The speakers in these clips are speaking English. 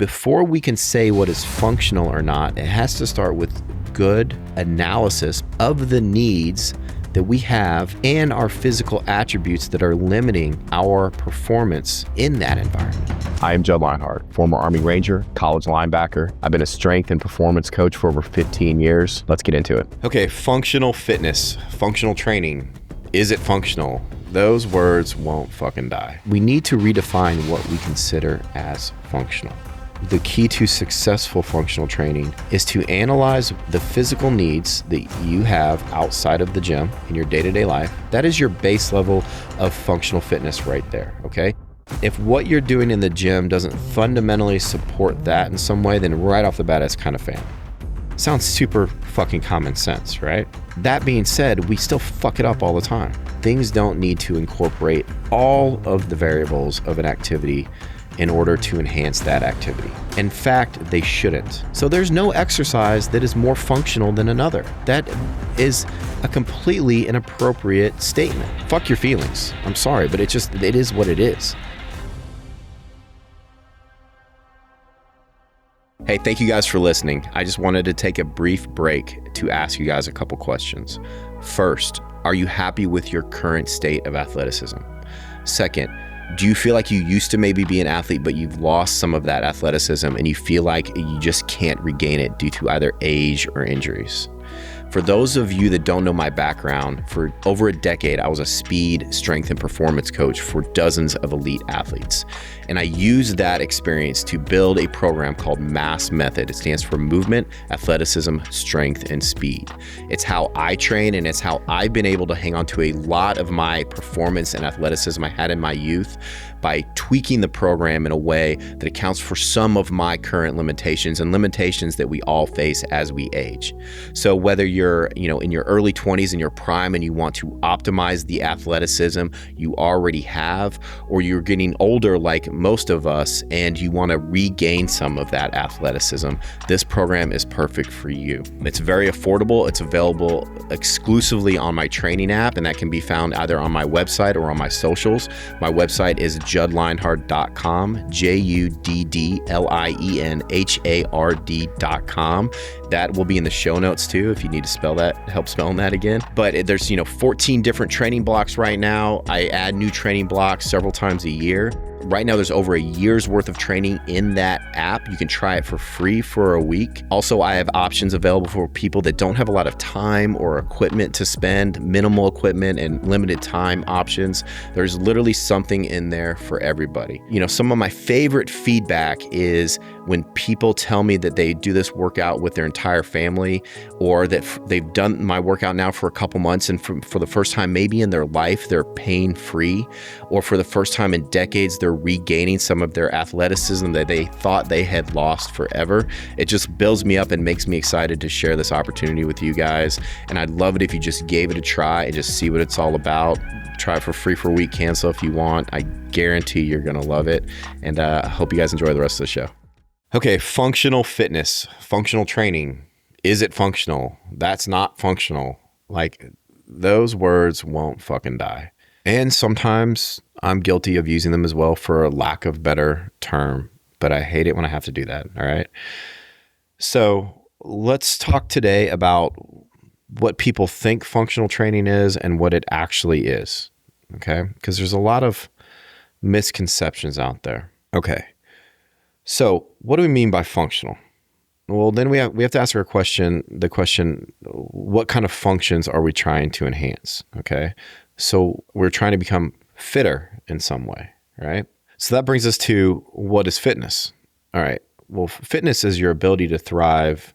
before we can say what is functional or not, it has to start with good analysis of the needs that we have and our physical attributes that are limiting our performance in that environment. I am Judd Lienhard, former Army Ranger, college linebacker. I've been a strength and performance coach for over 15 years. Let's get into it. Okay, functional fitness, functional training. Is it functional? Those words won't fucking die. We need to redefine what we consider as functional. The key to successful functional training is to analyze the physical needs that you have outside of the gym in your day-to-day life. That is your base level of functional fitness right there, okay? If what you're doing in the gym doesn't fundamentally support that in some way, then right off the bat, it's kind of failing. Sounds super fucking common sense, right? That being said, we still fuck it up all the time. Things don't need to incorporate all of the variables of an activity in order to enhance that activity. In fact, they shouldn't. So there's no exercise that is more functional than another. That is a completely inappropriate statement. Fuck your feelings. I'm sorry, but it is what it is. Hey, thank you guys for listening. I just wanted to take a brief break to ask you guys a couple questions. First, are you happy with your current state of athleticism? Second, do you feel like you used to maybe be an athlete, but you've lost some of that athleticism and you feel like you just can't regain it due to either age or injuries? For those of you that don't know my background, for over a decade, I was a speed, strength, and performance coach for dozens of elite athletes. And I used that experience to build a program called MASS Method. It stands for Movement, Athleticism, Strength, and Speed. It's how I train, and it's how I've been able to hang on to a lot of my performance and athleticism I had in my youth by tweaking the program in a way that accounts for some of my current limitations and limitations that we all face as we age. So whether you're, in your early 20s in your prime and you want to optimize the athleticism you already have, or you're getting older like most of us and you want to regain some of that athleticism, this program is perfect for you. It's very affordable. It's available exclusively on my training app, and that can be found either on my website or on my socials. My website is juddlienhard.com, JUDDLIENHARD.com. That will be in the show notes too, if you need to help spelling that again. But there's 14 different training blocks right now. I add new training blocks several times a year. Right now, there's over a year's worth of training in that app. You can try it for free for a week. Also, I have options available for people that don't have a lot of time or equipment to spend, minimal equipment and limited time options. There's literally something in there for everybody. Some of my favorite feedback is when people tell me that they do this workout with their entire family, or that they've done my workout now for a couple months, and for the first time maybe in their life, they're pain-free, or for the first time in decades, they're regaining some of their athleticism that they thought they had lost forever. It just builds me up and makes me excited to share this opportunity with you guys. And I'd love it if you just gave it a try and just see what it's all about. Try it for free for a week, cancel if you want. I guarantee you're going to love it. And I hope you guys enjoy the rest of the show. Okay, functional fitness, functional training. Is it functional? That's not functional. Like, those words won't fucking die. And sometimes I'm guilty of using them as well for a lack of better term, but I hate it when I have to do that, all right? So let's talk today about what people think functional training is and what it actually is, okay? Because there's a lot of misconceptions out there. Okay, so what do we mean by functional? Well, then we have to ask the question, what kind of functions are we trying to enhance, okay? So we're trying to become fitter in some way, right? So that brings us to, what is fitness? All right. Well, fitness is your ability to thrive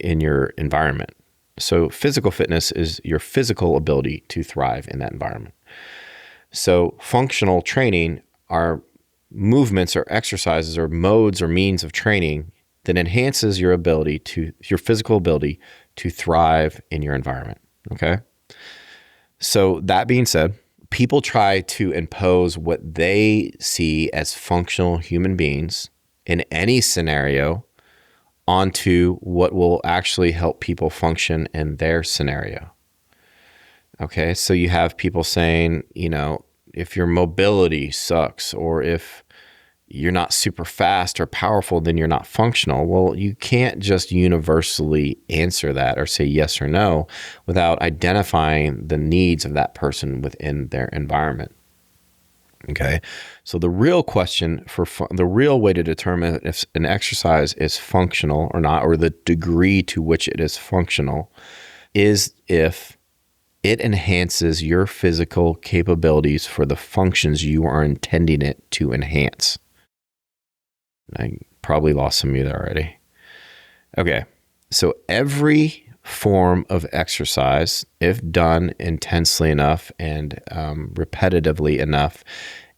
in your environment. So physical fitness is your physical ability to thrive in that environment. So functional training are movements or exercises or modes or means of training that enhances your physical ability to thrive in your environment, okay? So that being said, people try to impose what they see as functional human beings in any scenario onto what will actually help people function in their scenario. Okay, so you have people saying, if your mobility sucks, or if you're not super fast or powerful, then you're not functional. Well, you can't just universally answer that or say yes or no without identifying the needs of that person within their environment. Okay. So the real question the real way to determine if an exercise is functional or not, or the degree to which it is functional, is if it enhances your physical capabilities for the functions you are intending it to enhance. I probably lost some of you there already. Okay. So every form of exercise, if done intensely enough and repetitively enough,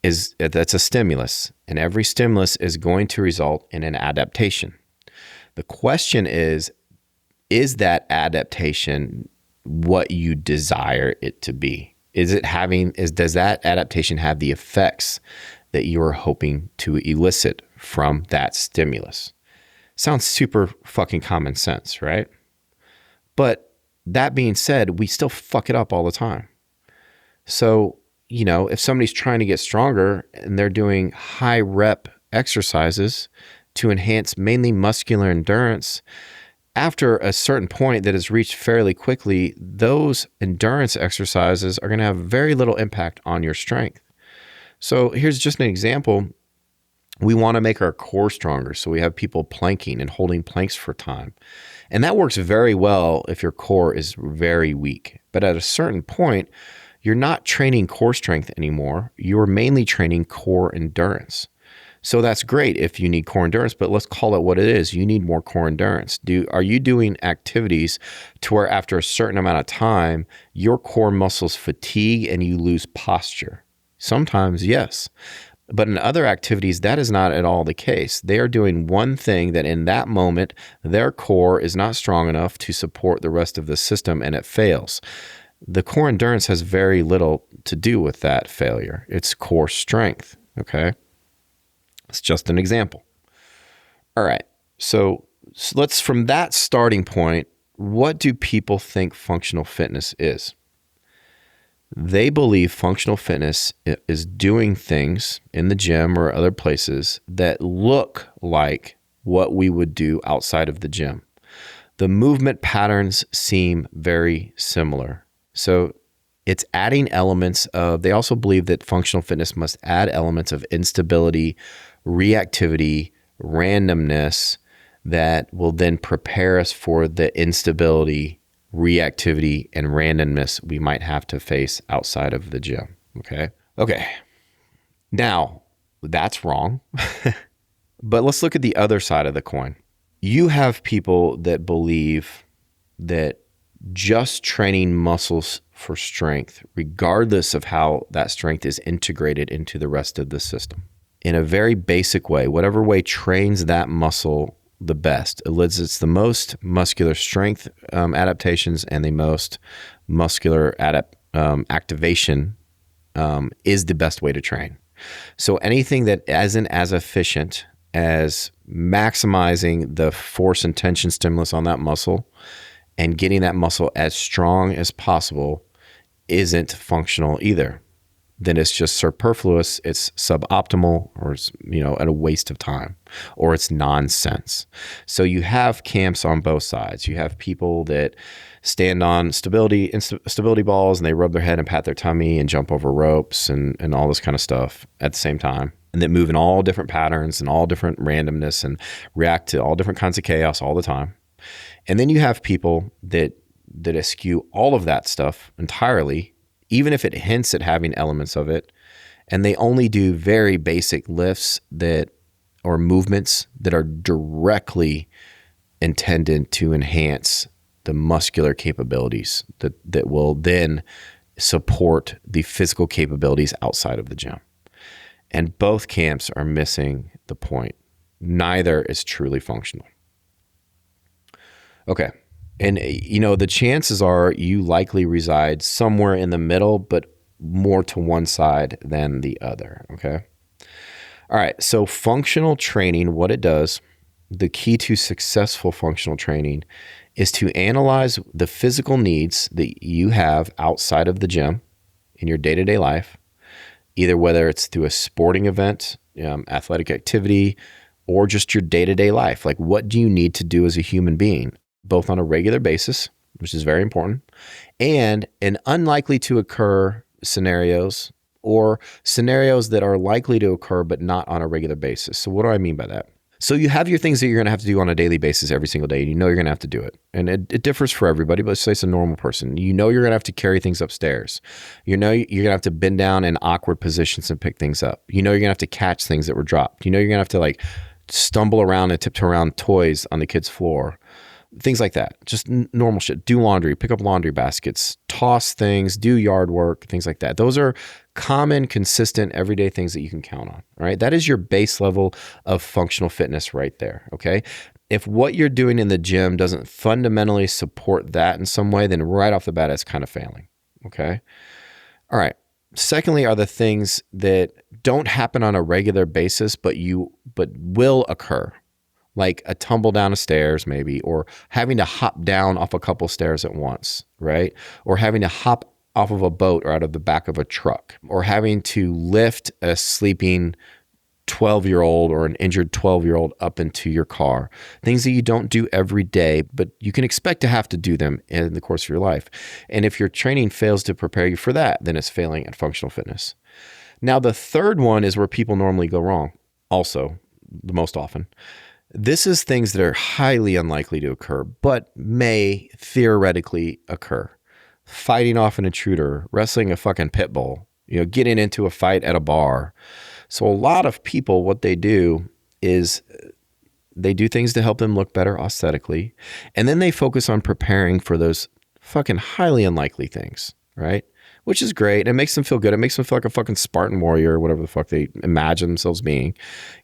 that's a stimulus. And every stimulus is going to result in an adaptation. The question is that adaptation what you desire it to be? Does that adaptation have the effects that you are hoping to elicit from that stimulus? Sounds super fucking common sense, right? But that being said, we still fuck it up all the time. So, if somebody's trying to get stronger and they're doing high rep exercises to enhance mainly muscular endurance, after a certain point that is reached fairly quickly, those endurance exercises are going to have very little impact on your strength. So here's just an example. We want to make our core stronger. So we have people planking and holding planks for time. And that works very well if your core is very weak. But at a certain point, you're not training core strength anymore. You're mainly training core endurance. So that's great if you need core endurance, but let's call it what it is. You need more core endurance. Are you doing activities to where after a certain amount of time, your core muscles fatigue and you lose posture? Sometimes, yes. But in other activities, that is not at all the case. They are doing one thing that in that moment, their core is not strong enough to support the rest of the system and it fails. The core endurance has very little to do with that failure. It's core strength, okay? It's just an example. All right. So let's, from that starting point, what do people think functional fitness is? They believe functional fitness is doing things in the gym or other places that look like what we would do outside of the gym. The movement patterns seem very similar. So it's adding elements of, they also believe that functional fitness must add elements of instability, reactivity, randomness that will then prepare us for the instability, reactivity, and randomness we might have to face outside of the gym. Okay. Now, that's wrong. But let's look at the other side of the coin. You have people that believe that just training muscles for strength, regardless of how that strength is integrated into the rest of the system, in a very basic way, whatever way trains that muscle the best, elicits the most muscular strength adaptations and the most muscular activation is the best way to train. So anything that isn't as efficient as maximizing the force and tension stimulus on that muscle and getting that muscle as strong as possible isn't functional either. Then it's just superfluous, it's suboptimal, or it's, at a waste of time, or it's nonsense. So you have camps on both sides. You have people that stand on stability balls and they rub their head and pat their tummy and jump over ropes and all this kind of stuff at the same time, and that move in all different patterns and all different randomness and react to all different kinds of chaos all the time. And then you have people that eschew all of that stuff entirely, even if it hints at having elements of it, and they only do very basic lifts or movements that are directly intended to enhance the muscular capabilities that will then support the physical capabilities outside of the gym. And both camps are missing the point. Neither is truly functional. Okay. And, the chances are you likely reside somewhere in the middle, but more to one side than the other, okay? All right, so functional training, what it does, the key to successful functional training is to analyze the physical needs that you have outside of the gym in your day-to-day life, either whether it's through a sporting event, athletic activity, or just your day-to-day life. Like, what do you need to do as a human being, both on a regular basis, which is very important, and in unlikely to occur scenarios, or scenarios that are likely to occur but not on a regular basis. So what do I mean by that? So you have your things that you're going to have to do on a daily basis every single day. And you know you're going to have to do it. And it differs for everybody, but let's say it's a normal person. You know you're going to have to carry things upstairs. You know you're going to have to bend down in awkward positions and pick things up. You know you're going to have to catch things that were dropped. You know you're going to have to like stumble around and tiptoe around toys on the kid's floor. Things like that. Just normal shit. Do laundry, pick up laundry baskets, toss things, do yard work, things like that. Those are common, consistent, everyday things that you can count on, all right? That is your base level of functional fitness right there, okay? If what you're doing in the gym doesn't fundamentally support that in some way, then right off the bat, it's kind of failing, okay? All right. Secondly, are the things that don't happen on a regular basis, but will occur. Like a tumble down a stairs maybe, or having to hop down off a couple stairs at once, right? Or having to hop off of a boat or out of the back of a truck, or having to lift a sleeping 12-year-old or an injured 12-year-old up into your car. Things that you don't do every day, but you can expect to have to do them in the course of your life. And if your training fails to prepare you for that, then it's failing at functional fitness. Now, the third one is where people normally go wrong, also, the most often. This is things that are highly unlikely to occur, but may theoretically occur. Fighting off an intruder, wrestling a fucking pit bull, getting into a fight at a bar. So a lot of people, what they do is they do things to help them look better aesthetically, and then they focus on preparing for those fucking highly unlikely things, right? Which is great. It makes them feel good. It makes them feel like a fucking Spartan warrior or whatever the fuck they imagine themselves being.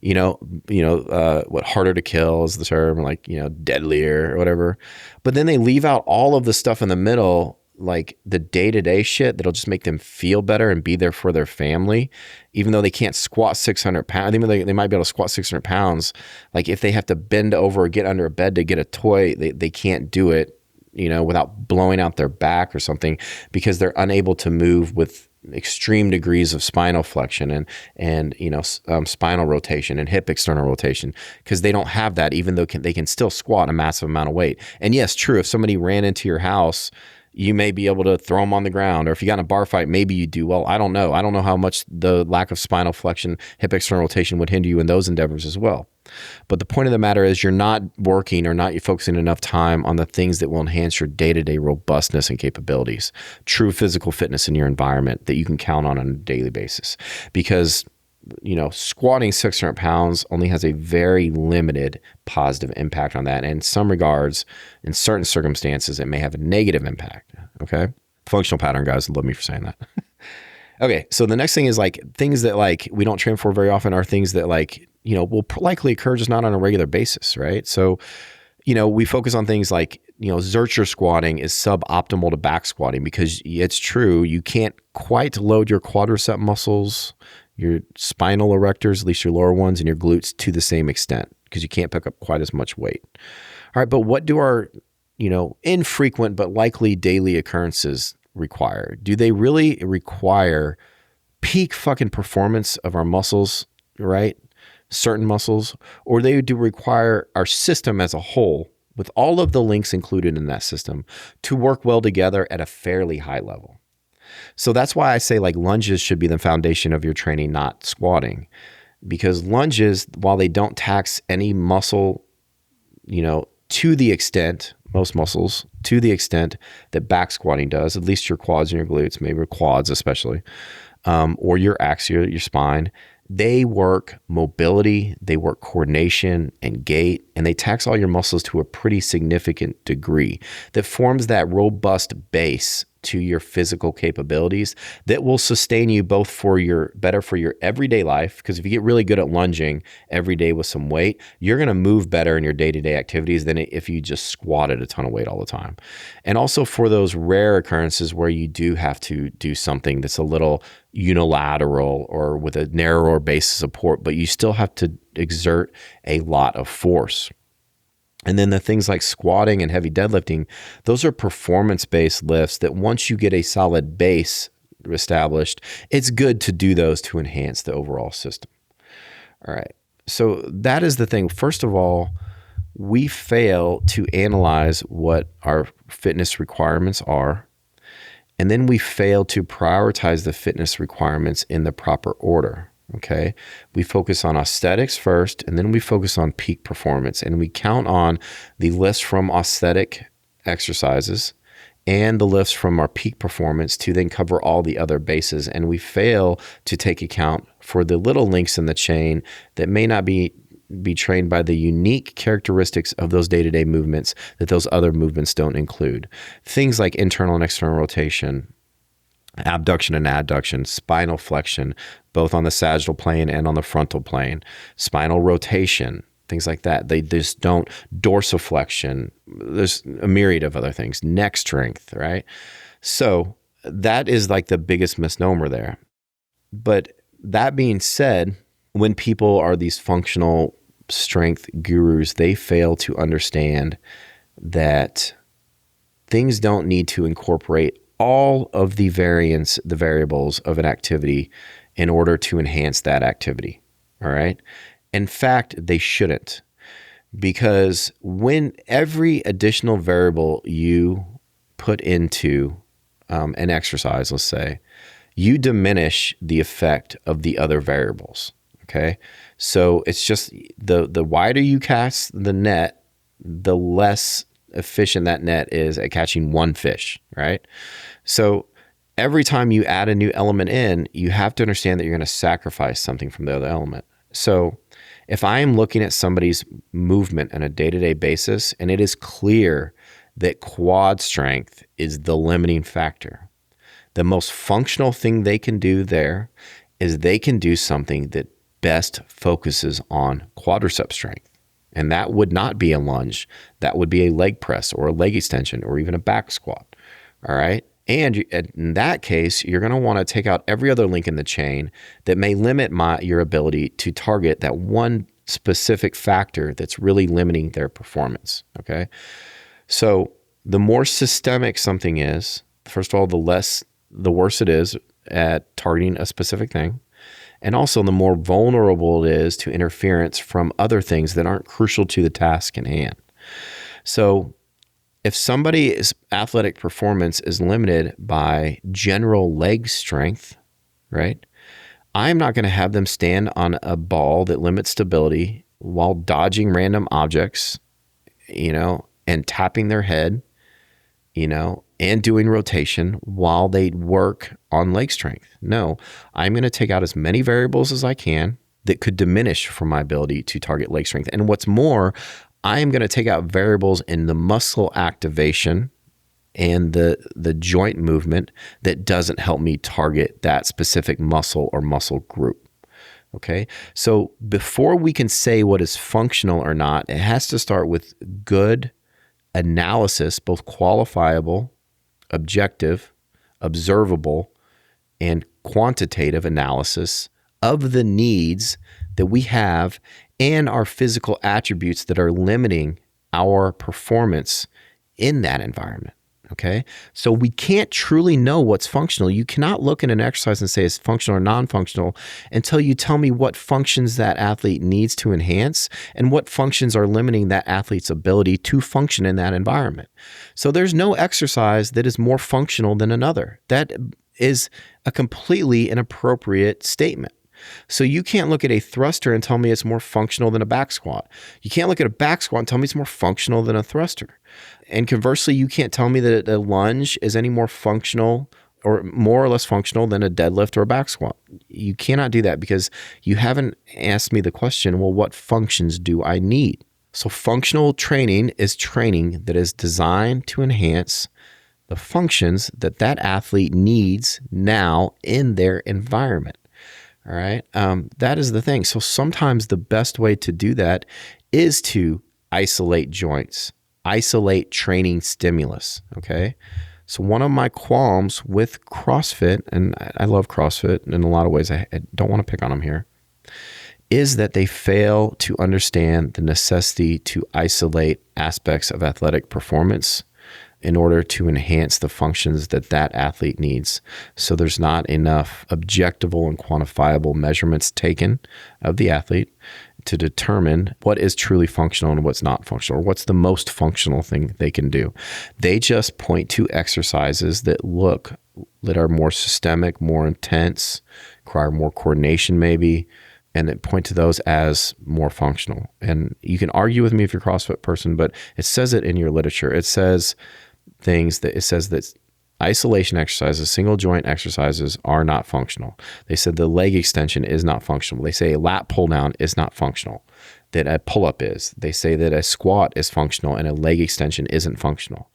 What harder to kill is the term, like, deadlier or whatever. But then they leave out all of the stuff in the middle, like the day-to-day shit that'll just make them feel better and be there for their family, even though they can't squat 600 pounds. Even though they might be able to squat 600 pounds. Like if they have to bend over or get under a bed to get a toy, they can't do it, without blowing out their back or something, because they're unable to move with extreme degrees of spinal flexion and spinal rotation and hip external rotation, because they don't have that, even though they can still squat a massive amount of weight. And yes, true, if somebody ran into your house, you may be able to throw them on the ground, or if you got in a bar fight, maybe you do. Well, I don't know. I don't know how much the lack of spinal flexion, hip external rotation would hinder you in those endeavors as well. But the point of the matter is you're not working or not focusing enough time on the things that will enhance your day-to-day robustness and capabilities, true physical fitness in your environment that you can count on a daily basis. Because squatting 600 pounds only has a very limited positive impact on that. And in some regards, in certain circumstances, it may have a negative impact. Okay. Functional pattern guys love me for saying that. Okay. So the next thing is like things that like we don't train for very often are things that like, will likely occur, just not on a regular basis. Right. So, we focus on things like, Zercher squatting is suboptimal to back squatting, because it's true. You can't quite load your quadricep muscles, your spinal erectors, at least your lower ones, and your glutes to the same extent, because you can't pick up quite as much weight. All right, but what do our, infrequent but likely daily occurrences require? Do they really require peak fucking performance of our muscles, right? Certain muscles, or they do require our system as a whole, with all of the links included in that system, to work well together at a fairly high level. So that's why I say like lunges should be the foundation of your training, not squatting, because lunges, while they don't tax any muscle, to the extent, most muscles, to the extent that back squatting does, at least your quads and your glutes, maybe your quads especially, or your axia, your spine, they work mobility, they work coordination and gait, and they tax all your muscles to a pretty significant degree that forms that robust base to your physical capabilities that will sustain you both for your everyday life. Because if you get really good at lunging every day with some weight, you're going to move better in your day-to-day activities than if you just squatted a ton of weight all the time. And also for those rare occurrences where you do have to do something that's a little unilateral or with a narrower base of support, but you still have to exert a lot of force. And then the things like squatting and heavy deadlifting, those are performance-based lifts that once you get a solid base established, it's good to do those to enhance the overall system. All right. So that is the thing. First of all, we fail to analyze what our fitness requirements are. And then we fail to prioritize the fitness requirements in the proper order. Okay. We focus on aesthetics first, and then we focus on peak performance. And we count on the lifts from aesthetic exercises and the lifts from our peak performance to then cover all the other bases. And we fail to take account for the little links in the chain that may not be trained by the unique characteristics of those day-to-day movements that those other movements don't include. Things like internal and external rotation, abduction and adduction, spinal flexion, both on the sagittal plane and on the frontal plane, spinal rotation, things like that. They just don't. Dorsiflexion. There's a myriad of other things. Neck strength, right? So that is like the biggest misnomer there. But that being said, when people are these functional strength gurus, they fail to understand that things don't need to incorporate all of the variables of an activity in order to enhance that activity. All right. In fact, they shouldn't, because when every additional variable you put into an exercise, let's say, you diminish the effect of the other variables. Okay. So it's just the wider you cast the net, the less efficient that net is at catching one fish, right? So every time you add a new element in, you have to understand that you're going to sacrifice something from the other element. So if I am looking at somebody's movement on a day-to-day basis, and it is clear that quad strength is the limiting factor, the most functional thing they can do there is they can do something that best focuses on quadricep strength. And that would not be a lunge. That would be a leg press or a leg extension or even a back squat. All right. And in that case, you're going to want to take out every other link in the chain that may limit your ability to target that one specific factor that's really limiting their performance. Okay. So the more systemic something is, first of all, the worse it is at targeting a specific thing. And also the more vulnerable it is to interference from other things that aren't crucial to the task in hand. So if somebody's athletic performance is limited by general leg strength, right? I'm not going to have them stand on a ball that limits stability while dodging random objects, and tapping their head, and doing rotation while they work on leg strength. No, I'm going to take out as many variables as I can that could diminish from my ability to target leg strength. And what's more, I am going to take out variables in the muscle activation and the joint movement that doesn't help me target that specific muscle or muscle group. Okay. So before we can say what is functional or not, it has to start with good analysis, both qualifiable, objective, observable, and quantitative analysis of the needs that we have and our physical attributes that are limiting our performance in that environment. Okay. So we can't truly know what's functional. You cannot look at an exercise and say it's functional or non-functional until you tell me what functions that athlete needs to enhance and what functions are limiting that athlete's ability to function in that environment. So there's no exercise that is more functional than another. That is a completely inappropriate statement. So you can't look at a thruster and tell me it's more functional than a back squat. You can't look at a back squat and tell me it's more functional than a thruster. And conversely, you can't tell me that a lunge is any more functional or more or less functional than a deadlift or a back squat. You cannot do that because you haven't asked me the question, well, what functions do I need? So functional training is training that is designed to enhance the functions that that athlete needs now in their environment. All right. That is the thing. So sometimes the best way to do that is to isolate joints, isolate training stimulus. Okay. So one of my qualms with CrossFit, and I love CrossFit in a lot of ways, I don't want to pick on them here, is that they fail to understand the necessity to isolate aspects of athletic performance in order to enhance the functions that that athlete needs. So there's not enough objectable and quantifiable measurements taken of the athlete to determine what is truly functional and what's not functional, or what's the most functional thing they can do. They just point to exercises that are more systemic, more intense, require more coordination maybe, and that point to those as more functional. And you can argue with me if you're a CrossFit person, but it says it in your literature. It says that isolation exercises, single joint exercises are not functional. They said the leg extension is not functional. They say a lat pull down is not functional, that a pull-up is. They say that a squat is functional and a leg extension isn't functional.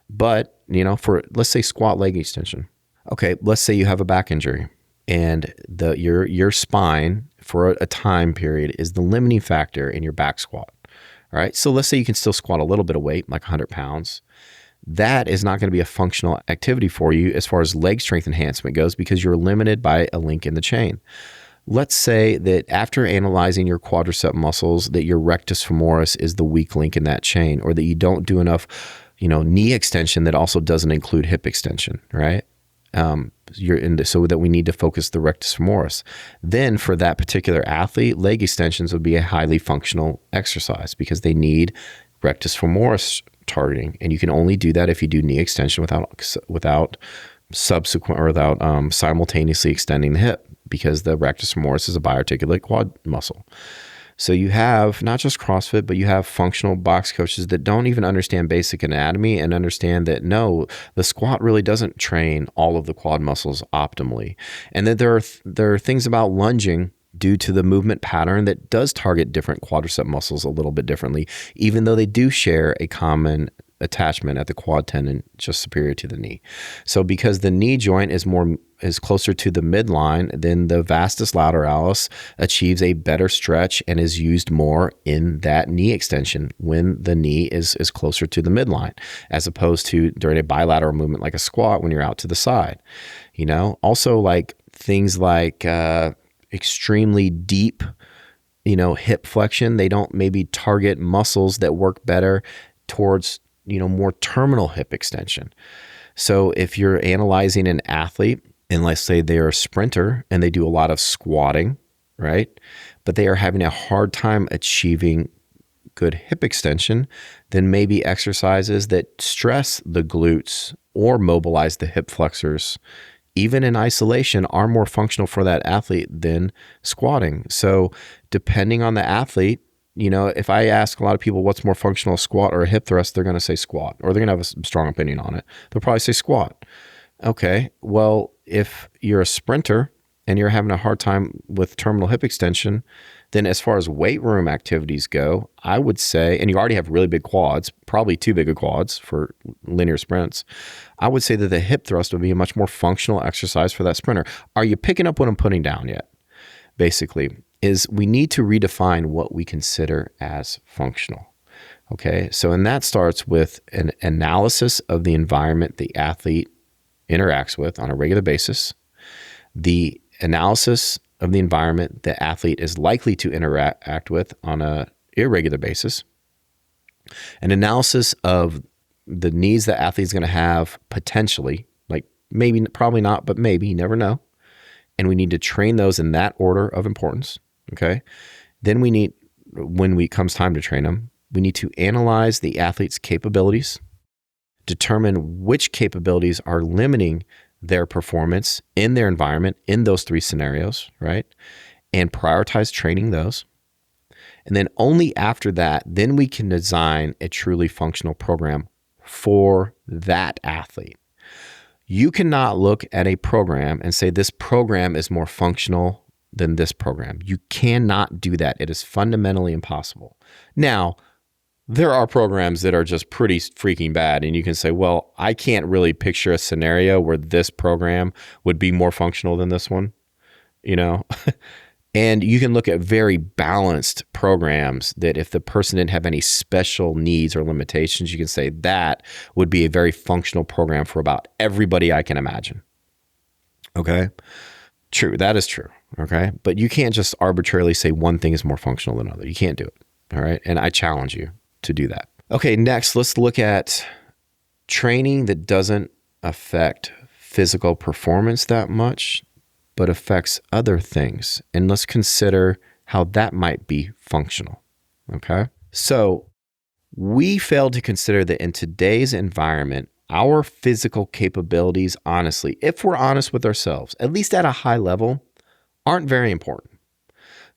But, let's say squat leg extension. Okay, let's say you have a back injury and your spine for a time period is the limiting factor in your back squat. All right, so let's say you can still squat a little bit of weight, like 100 pounds. That is not going to be a functional activity for you as far as leg strength enhancement goes because you're limited by a link in the chain. Let's say that after analyzing your quadricep muscles, that your rectus femoris is the weak link in that chain, or that you don't do enough, knee extension that also doesn't include hip extension, right? So that we need to focus the rectus femoris. Then for that particular athlete, leg extensions would be a highly functional exercise because they need rectus femoris targeting, and you can only do that if you do knee extension without simultaneously extending the hip, because the rectus femoris is a biarticulate quad muscle. So you have not just CrossFit, but you have functional box coaches that don't even understand basic anatomy and understand that no, the squat really doesn't train all of the quad muscles optimally, and that there are things about lunging due to the movement pattern that does target different quadricep muscles a little bit differently, even though they do share a common attachment at the quad tendon just superior to the knee. So because the knee joint is closer to the midline, then the vastus lateralis achieves a better stretch and is used more in that knee extension when the knee is closer to the midline, as opposed to during a bilateral movement like a squat when you're out to the side. Also like things like extremely deep, hip flexion. They don't maybe target muscles that work better towards, more terminal hip extension. So if you're analyzing an athlete and let's say they're a sprinter and they do a lot of squatting, right? But they are having a hard time achieving good hip extension, then maybe exercises that stress the glutes or mobilize the hip flexors even in isolation, are more functional for that athlete than squatting. So depending on the athlete, if I ask a lot of people what's more functional, a squat or a hip thrust, they're going to say squat, or they're going to have a strong opinion on it. They'll probably say squat. Okay, well, if you're a sprinter and you're having a hard time with terminal hip extension, then as far as weight room activities go, I would say, and you already have really big quads, probably too big of quads for linear sprints, I would say that the hip thrust would be a much more functional exercise for that sprinter. Are you picking up what I'm putting down yet? Basically, is we need to redefine what we consider as functional. Okay, so and that starts with an analysis of the environment the athlete interacts with on a regular basis, the analysis of the environment the athlete is likely to interact with on an irregular basis, an analysis of the needs that athlete's going to have potentially, like maybe, probably not, but maybe, you never know. And we need to train those in that order of importance, okay? Then we need, when it comes time to train them, we need to analyze the athlete's capabilities, determine which capabilities are limiting their performance in their environment in those three scenarios, right? And prioritize training those. And then only after that, then we can design a truly functional program for that athlete. You cannot look at a program and say this program is more functional than this program. You cannot do that. It is fundamentally impossible. Now, there are programs that are just pretty freaking bad, and you can say, well, I can't really picture a scenario where this program would be more functional than this one, And you can look at very balanced programs that if the person didn't have any special needs or limitations, you can say that would be a very functional program for about everybody I can imagine. Okay? True, that is true, okay? But you can't just arbitrarily say one thing is more functional than another. You can't do it, all right? And I challenge you to do that. Okay, next, let's look at training that doesn't affect physical performance that much, but affects other things. And let's consider how that might be functional. Okay. So we fail to consider that in today's environment, our physical capabilities, honestly, if we're honest with ourselves, at least at a high level, aren't very important.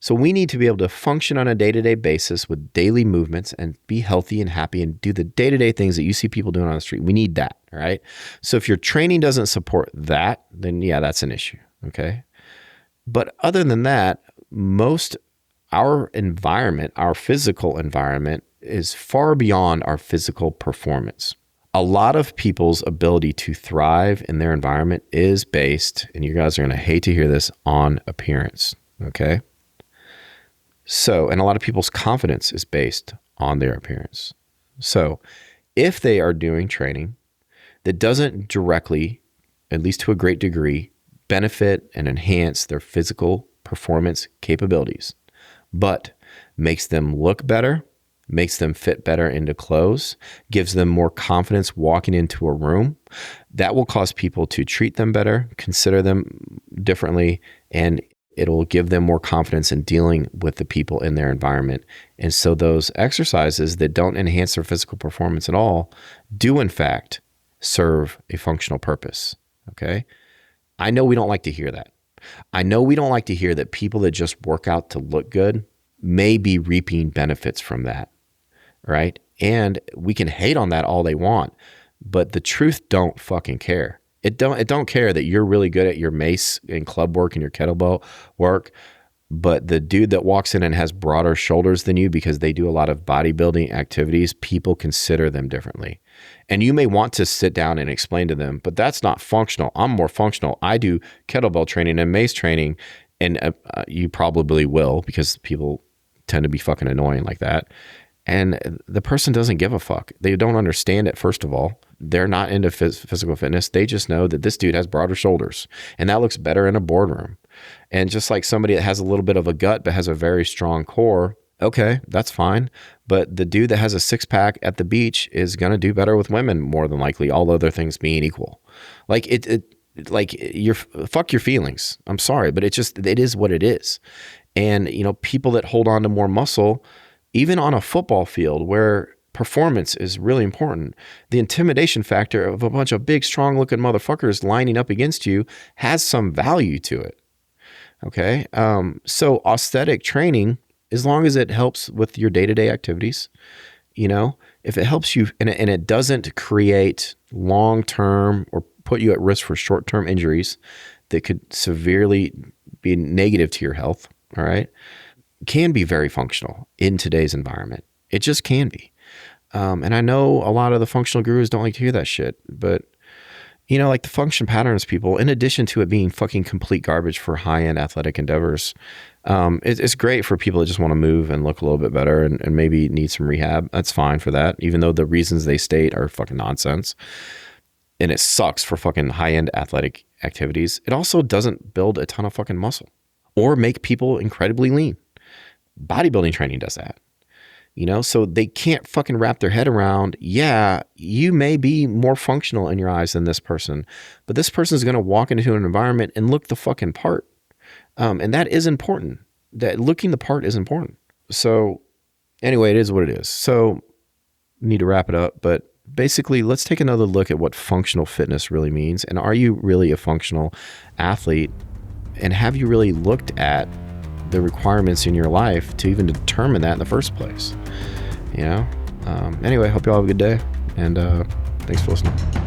So we need to be able to function on a day-to-day basis with daily movements and be healthy and happy and do the day-to-day things that you see people doing on the street. We need that, all right? So if your training doesn't support that, then yeah, that's an issue, okay? But other than that, our environment, our physical environment is far beyond our physical performance. A lot of people's ability to thrive in their environment is based, and you guys are going to hate to hear this, on appearance, okay? So, and a lot of people's confidence is based on their appearance. So, if they are doing training that doesn't directly, at least to a great degree, benefit and enhance their physical performance capabilities, but makes them look better, makes them fit better into clothes, gives them more confidence walking into a room, that will cause people to treat them better, consider them differently, and it'll give them more confidence in dealing with the people in their environment. And so those exercises that don't enhance their physical performance at all do, in fact, serve a functional purpose, okay? I know we don't like to hear that. I know we don't like to hear that people that just work out to look good may be reaping benefits from that, right? And we can hate on that all they want, but the truth don't fucking care. It don't care that you're really good at your mace and club work and your kettlebell work, but the dude that walks in and has broader shoulders than you because they do a lot of bodybuilding activities, people consider them differently. And you may want to sit down and explain to them, but that's not functional. I'm more functional. I do kettlebell training and mace training, and you probably will because people tend to be fucking annoying like that. And the person doesn't give a fuck. They don't understand it, first of all. They're not into physical fitness. They just know that this dude has broader shoulders and that looks better in a boardroom. And just like somebody that has a little bit of a gut but has a very strong core, okay, that's fine. But the dude that has a six-pack at the beach is going to do better with women more than likely, all other things being equal. Like fuck your feelings. I'm sorry, but it is what it is. And people that hold on to more muscle, even on a football field where performance is really important, the intimidation factor of a bunch of big, strong-looking motherfuckers lining up against you has some value to it. Okay? So aesthetic training, as long as it helps with your day-to-day activities, if it helps you and it doesn't create long-term or put you at risk for short-term injuries that could severely be negative to your health, all right, can be very functional in today's environment. It just can be. And I know a lot of the functional gurus don't like to hear that shit, but like the function patterns people, in addition to it being fucking complete garbage for high-end athletic endeavors, it's great for people that just want to move and look a little bit better and maybe need some rehab. That's fine for that, even though the reasons they state are fucking nonsense. And it sucks for fucking high-end athletic activities. It also doesn't build a ton of fucking muscle or make people incredibly lean. Bodybuilding training does that. So they can't fucking wrap their head around, yeah, you may be more functional in your eyes than this person, but this person is going to walk into an environment and look the fucking part. And that is important. That looking the part is important. So anyway, it is what it is. So need to wrap it up, but basically let's take another look at what functional fitness really means. And are you really a functional athlete? And have you really looked at the requirements in your life to even determine that in the first place? Anyway, hope you all have a good day, and thanks for listening.